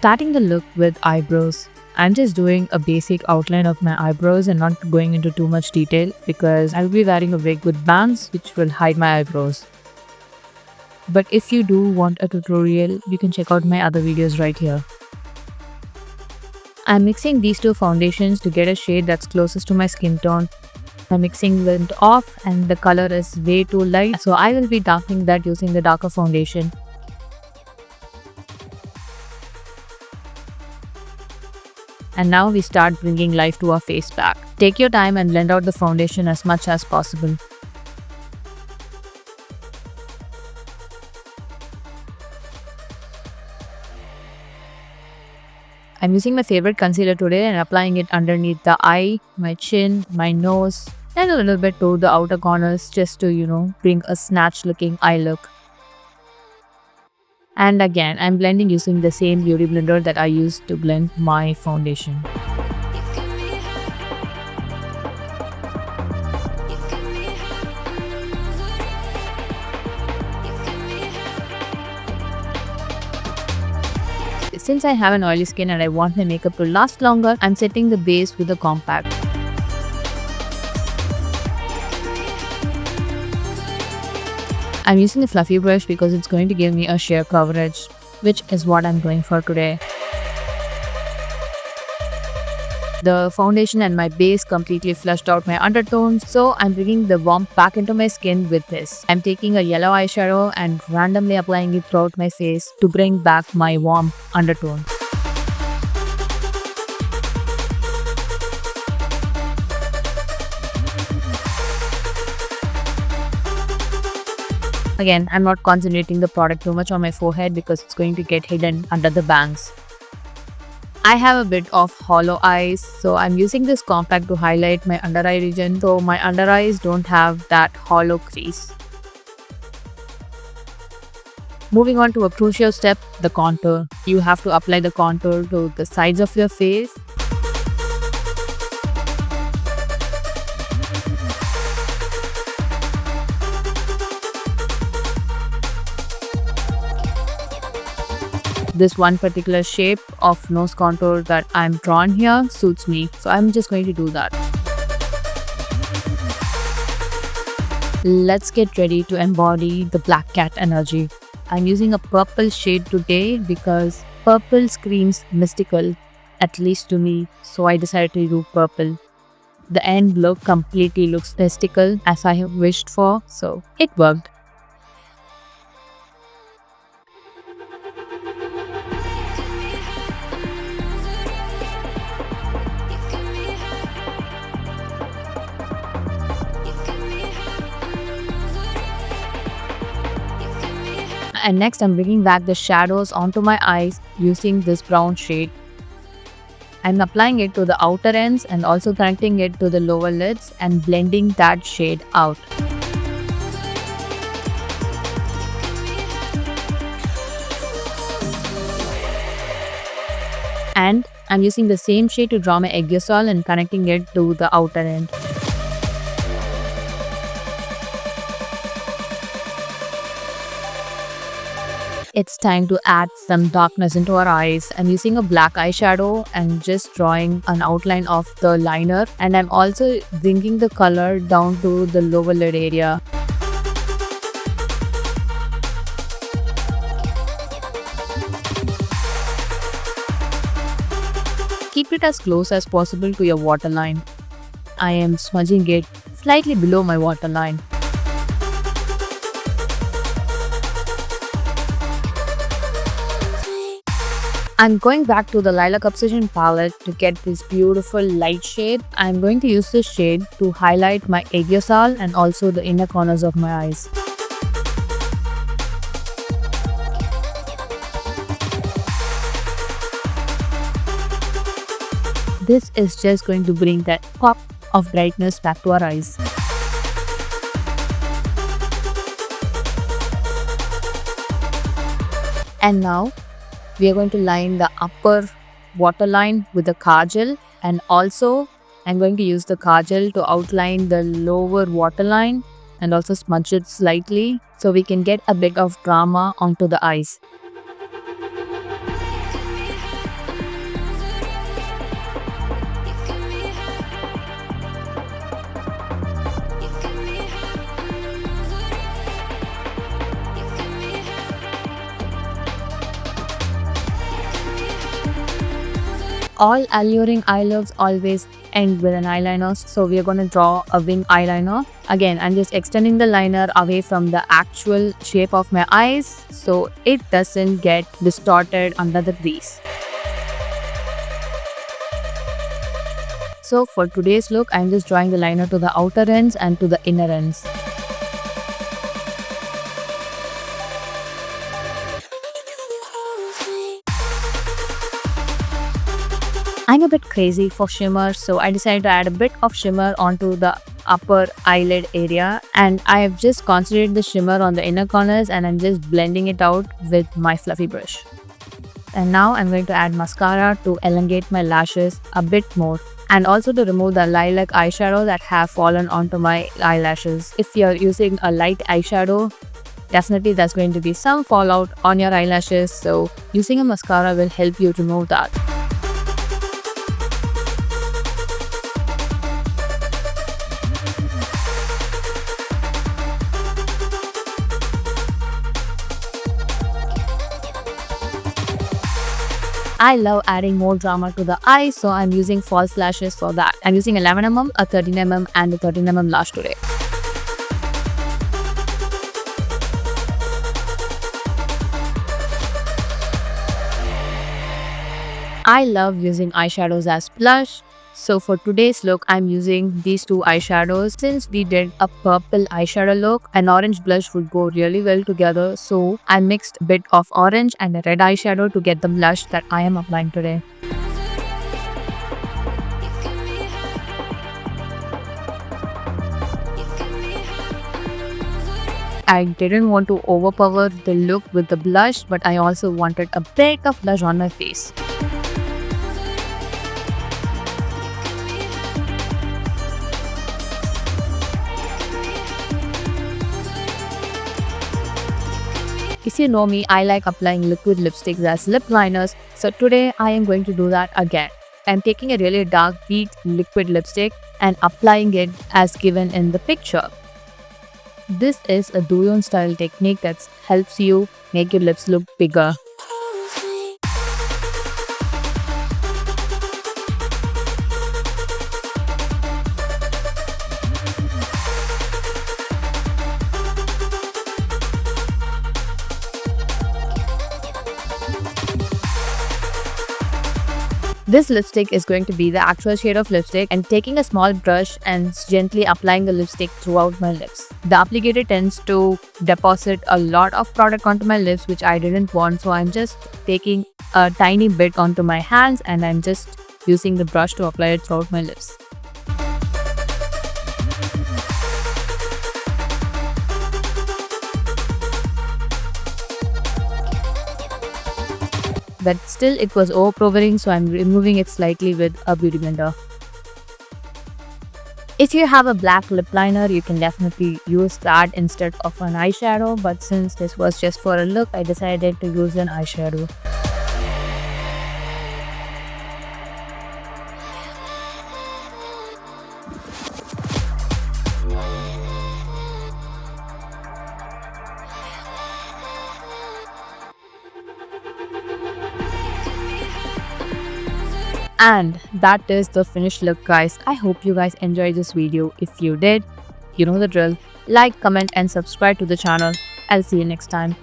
Starting the look with eyebrows. I'm just doing a basic outline of my eyebrows and not going into too much detail because I'll be wearing a wig with bands which will hide my eyebrows. But if you do want a tutorial, you can check out my other videos right here. I'm mixing these two foundations to get a shade that's closest to my skin tone. I'm mixing it off and the color is way too light, so I will be darkening that using the darker foundation. And now we start bringing life to our face pack. Take your time and blend out the foundation as much as possible. I'm using my favorite concealer today and applying it underneath the eye, my chin, my nose, and a little bit to the outer corners just to, bring a snatched looking eye look. And again, I'm blending using the same beauty blender that I used to blend my foundation. Since I have an oily skin and I want my makeup to last longer, I'm setting the base with a compact. I'm using a fluffy brush because it's going to give me a sheer coverage, which is what I'm going for today. The foundation and my base completely flushed out my undertones, so I'm bringing the warmth back into my skin with this. I'm taking a yellow eyeshadow and randomly applying it throughout my face to bring back my warm undertone. Again, I'm not concentrating the product too much on my forehead because it's going to get hidden under the bangs. I have a bit of hollow eyes, so I'm using this compact to highlight my under eye region so my under eyes don't have that hollow crease. Moving on to a crucial step, the contour. You have to apply the contour to the sides of your face. This one particular shape of nose contour that I'm drawn here suits me, so I'm just going to do that. Let's get ready to embody the black cat energy. I'm using a purple shade today because purple screams mystical, at least to me, so I decided to do purple. The end look completely looks mystical as I have wished for, so it worked. And next I'm bringing back the shadows onto my eyes using this brown shade. I'm applying it to the outer ends and also connecting it to the lower lids and blending that shade out. And I'm using the same shade to draw my aegosol and connecting it to the outer end. It's time to add some darkness into our eyes. I'm using a black eyeshadow and just drawing an outline of the liner, and I'm also bringing the color down to the lower lid area. Keep it as close as possible to your waterline. I am smudging it slightly below my waterline. I'm going back to the Lilac Obsession palette to get this beautiful light shade. I'm going to use this shade to highlight my aegosol and also the inner corners of my eyes. This is just going to bring that pop of brightness back to our eyes. And now, we are going to line the upper waterline with the kajal, and also I'm going to use the kajal to outline the lower waterline and also smudge it slightly so we can get a bit of drama onto the eyes. All alluring eye looks always end with an eyeliner, so we are going to draw a wing eyeliner. Again, I'm just extending the liner away from the actual shape of my eyes so it doesn't get distorted under the crease. So for today's look, I'm just drawing the liner to the outer ends and to the inner ends. I'm a bit crazy for shimmer, so I decided to add a bit of shimmer onto the upper eyelid area, and I have just concentrated the shimmer on the inner corners and I'm just blending it out with my fluffy brush. And now I'm going to add mascara to elongate my lashes a bit more, and also to remove the lilac eyeshadow that have fallen onto my eyelashes. If you're using a light eyeshadow, definitely there's going to be some fallout on your eyelashes, so using a mascara will help you remove that. I love adding more drama to the eye, so I'm using false lashes for that. I'm using 11mm, a 13mm and a 13mm lash today. I love using eyeshadows as blush. So for today's look, I'm using these two eyeshadows. Since we did a purple eyeshadow look, an orange blush would go really well together. So I mixed a bit of orange and a red eyeshadow to get the blush that I am applying today. I didn't want to overpower the look with the blush, but I also wanted a bit of blush on my face. If you know me, I like applying liquid lipsticks as lip liners, so today I am going to do that again. I'm taking a really dark peaked liquid lipstick and applying it as given in the picture. This is a Douyin style technique that helps you make your lips look bigger. This lipstick is going to be the actual shade of lipstick, and taking a small brush and gently applying the lipstick throughout my lips. The applicator tends to deposit a lot of product onto my lips, which I didn't want, so I'm just taking a tiny bit onto my hands and I'm just using the brush to apply it throughout my lips. But still it was overpowering, so I'm removing it slightly with a beauty blender. If you have a black lip liner, you can definitely use that instead of an eyeshadow, but since this was just for a look, I decided to use an eyeshadow. And that is the finished look, guys. I hope you guys enjoyed this video. If you did, you know the drill. Like, comment and subscribe to the channel. I'll see you next time.